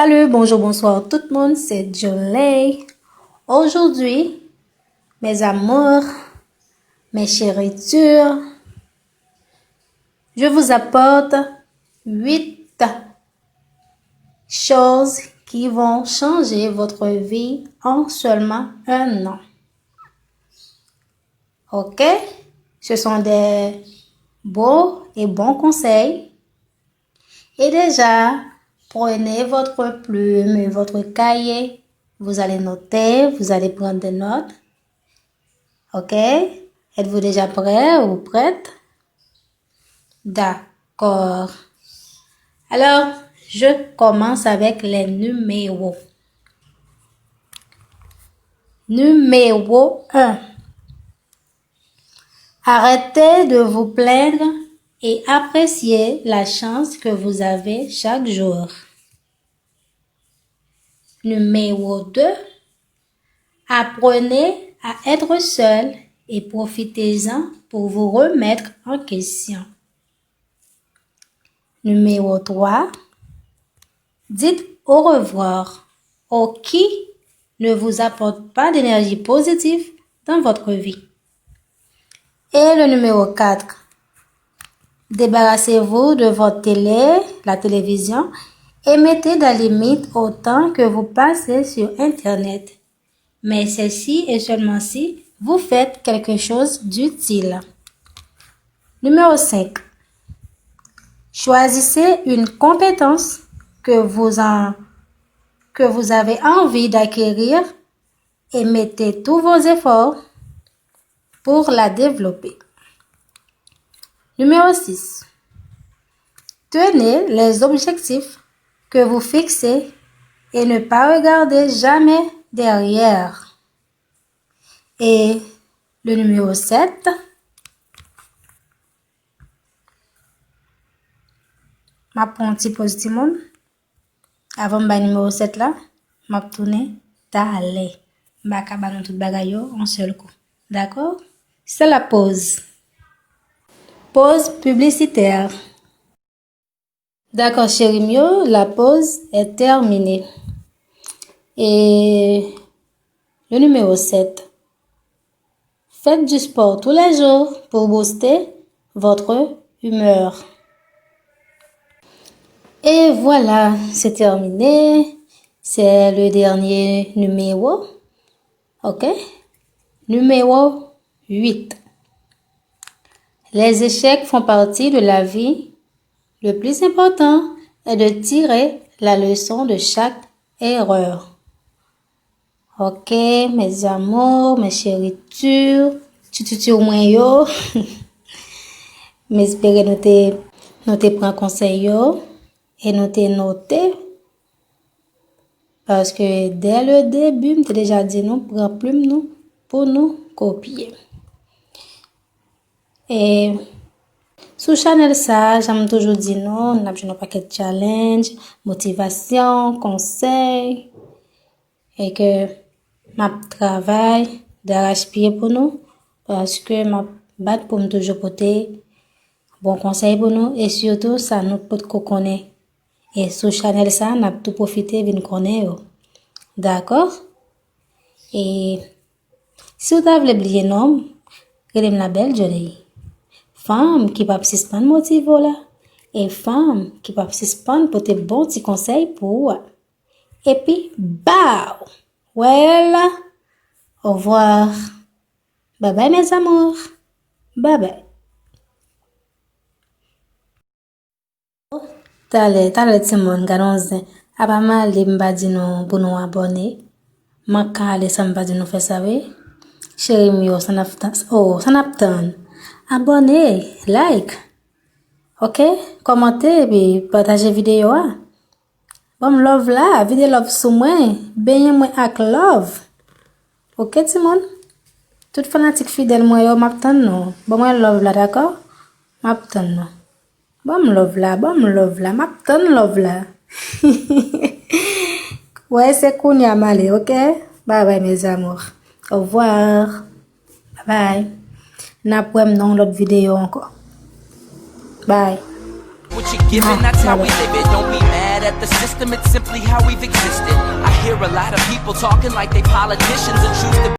Salut, bonjour, bonsoir tout le monde, c'est Jolie. Aujourd'hui, mes amours, mes chéritures, je vous apporte 8 choses qui vont changer votre vie en seulement un an. Ok? Ce sont des beaux et bons conseils. Et déjà, prenez votre plume et votre cahier. Vous allez noter, vous allez prendre des notes. Ok? Êtes-vous déjà prêt ou prête? D'accord. Alors, je commence avec les numéros. Numéro 1. Arrêtez de vous plaindre et appréciez la chance que vous avez chaque jour. Numéro 2. Apprenez à être seul et profitez-en pour vous remettre en question. Numéro 3. Dites au revoir aux qui ne vous apportent pas d'énergie positive dans votre vie. Et le numéro 4. Débarrassez-vous de votre télé, la télévision, et mettez des limites au temps que vous passez sur Internet. Mais c'est si et seulement si vous faites quelque chose d'utile. Numéro 5. Choisissez une compétence que vous avez envie d'acquérir et mettez tous vos efforts pour la développer. Numéro 6. Tenez les objectifs que vous fixez et ne pas regarder jamais derrière. Et le numéro 7. Ma prends un petit pause petit monde. Avant le numéro 7 là, m'a tourné d'aller. M'a cabanon tout bagay en seul coup. D'accord? C'est la pause. Pause publicitaire. D'accord, chérie mio, la pause est terminée. Et le numéro 7. Faites du sport tous les jours pour booster votre humeur. Et voilà, c'est terminé. C'est le dernier numéro. Ok? Numéro 8. Les échecs font partie de la vie. Le plus important est de tirer la leçon de chaque erreur. Ok, mes amours, mes chéritures, tu au moins yo. M'espérer nous te prend conseil yo et nous te noté. Parce que dès le début, m'te déjà dit nous prend plume nous pour nous copier. Et sur channel ça, j'aime toujours dire non, on a besoin d'un paquet de challenge, motivation, conseil et que ma travail d'arrache-pied pour nous parce que ma bat pour me toujours porter bon conseil pour nous et surtout ça nous peut connaître. Et sur channel ça, on a tout profité de connaître. D'accord? Et si vous avez oublié nom, regardez la belle jolie. Femme qui va suspendre motiver là et femme qui va suspendre pour tes bons petits conseils pour et puis bah voilà au revoir bye bye mes amours bye bye tale timon garanze aba mali mbadi no pour nous abonner makale sambadi no faire ça oui chérie mio sanaptan abonnez like ok commentez et partagez vidéo bon love là vidéo love sous moi ben moi ak love ok tout le monde toute fanatique fidèle moi yo m'attend non bon moi love là d'accord m'attend non bon love là m'attend love là ouais c'est Kounia Malé ok bye bye mes amours au revoir bye bye n'a pas dans l'autre vidéo encore bye What you giving, that's how we live it. Don't be mad at the system, it's simply how we've existed. I hear a lot of people talking like they politicians and choose to